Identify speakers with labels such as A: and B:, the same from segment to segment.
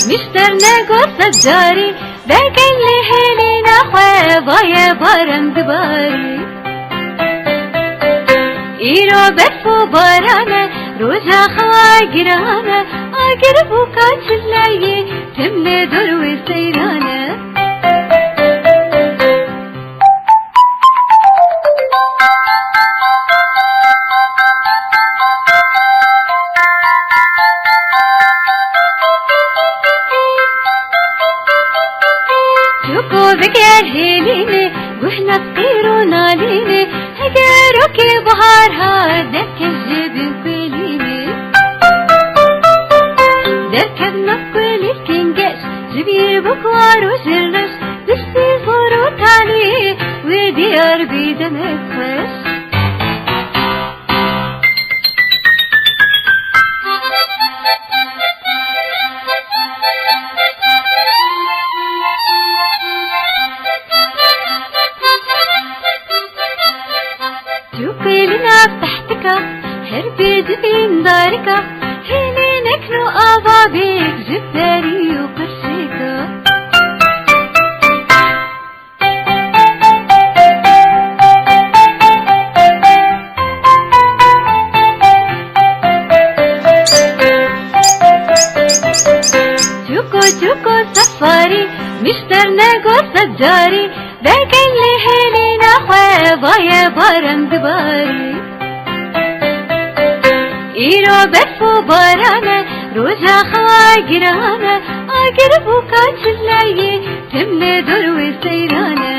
A: مشترنا قصة جاري ذاك اللي هلينا خوابا يا باران دباري إيرو بفو بارانا روجا خواقرانا أقربو كاتشلاي تملي دروي سيرانا بكير هيليني وإحنا فقيرو ناليني هجاروكي بهارها دك الجبن كويليني دركبنا كويلي الكنجاش جبير بكوار وجرش دستي فورو تالي وديار بيدنا خوش هربي دفين دارك هيني نكنو أبابيك جباري وقرشيك جوكو جوكو سفاري مشترنا قصة جاري ذاك اللي هيلينا خوابا يا باران دباري إيرو بفو بارانا روجا خواقرانا أقربو كاتشلاي تملي دروي سيرانا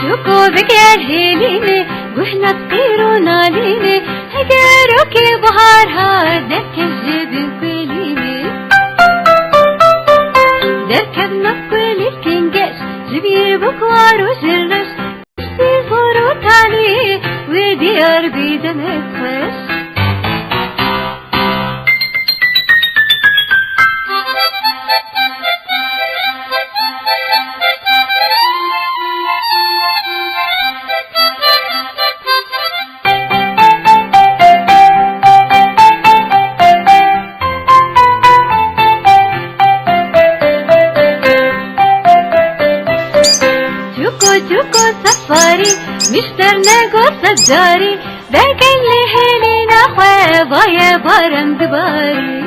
A: جوكو بكير هيليني وإحنا فقيرو ناليني هجاروكي بهارها دك الجبن كويليني دركبنا كويلي الكنجاش جبير بكوار وجرش دستي فورو تالي وديار بيدنا خوش جوكو سفاري مشترنا قصة جاري ذاك اللي هلينا خوابا يا باران دباري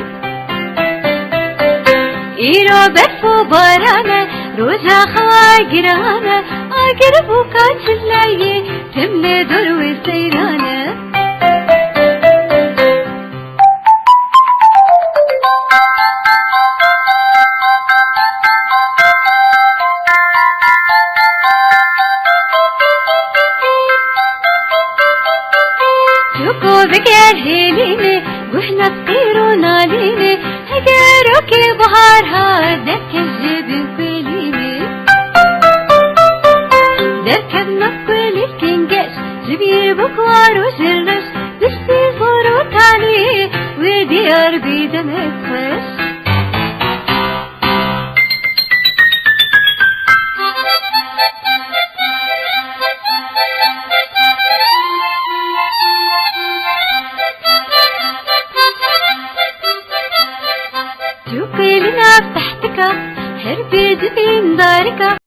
A: إيرو بفو بارانا روجا خواقرانا أقربو كاتشلاي تملي دروي سيرانا بكير هيليني وإحنا فقيرو ناليني هجاروكي بهارها دك الجبن كويليني دركبنا كويلي الكنجاش جبير بكوار وجرش دستي فورو تالي وديار بيدنا خوش هربي دفين دارك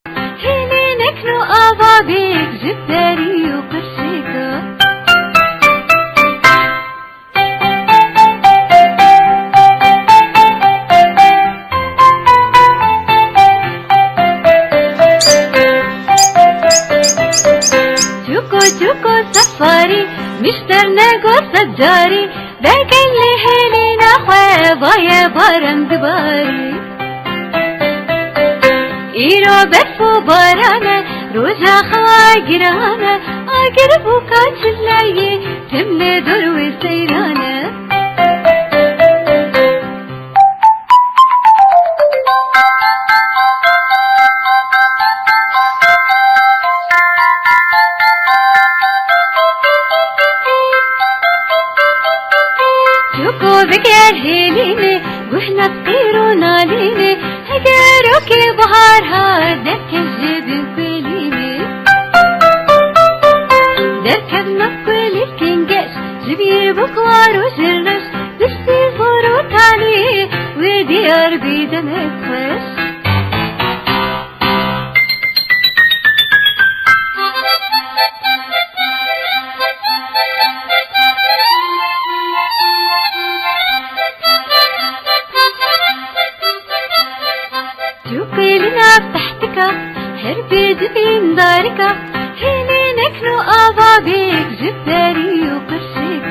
A: هيني نكنو أبابيك جباري وقرشيك جوكو جوكو سفاري مشترنا قصة جاري ذاك اللي هلينا خوابا يا باران دباري إيرو بفو بارانا روجا خواقرانا أقربو كاتشلاي تملي دروي سيرانا جوكو بكير هيليني وإحنا فقيرو ناليني روكي بهارها دركب جبن كليمي دركب نقل الكنجاش جبير بكوار وجرش دشتي فروت عليه وديار بيدمك خش شوفي لنا تحتك هربي جبين دارك هيني نكنو أبابيك جباري وقرشيك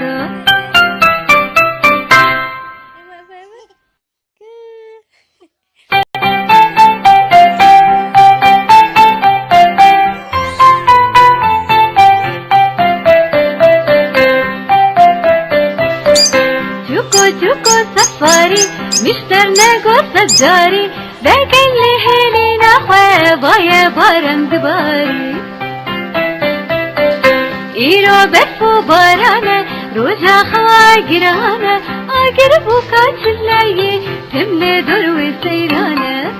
A: جوكو سفاري مشتر نگو سجاري لكن لهلي نخوة بايا بارم دباري إيرو بفو بارانا روجا خوا جرانا أقربو كاتش اللاي تملي دروي سيرانا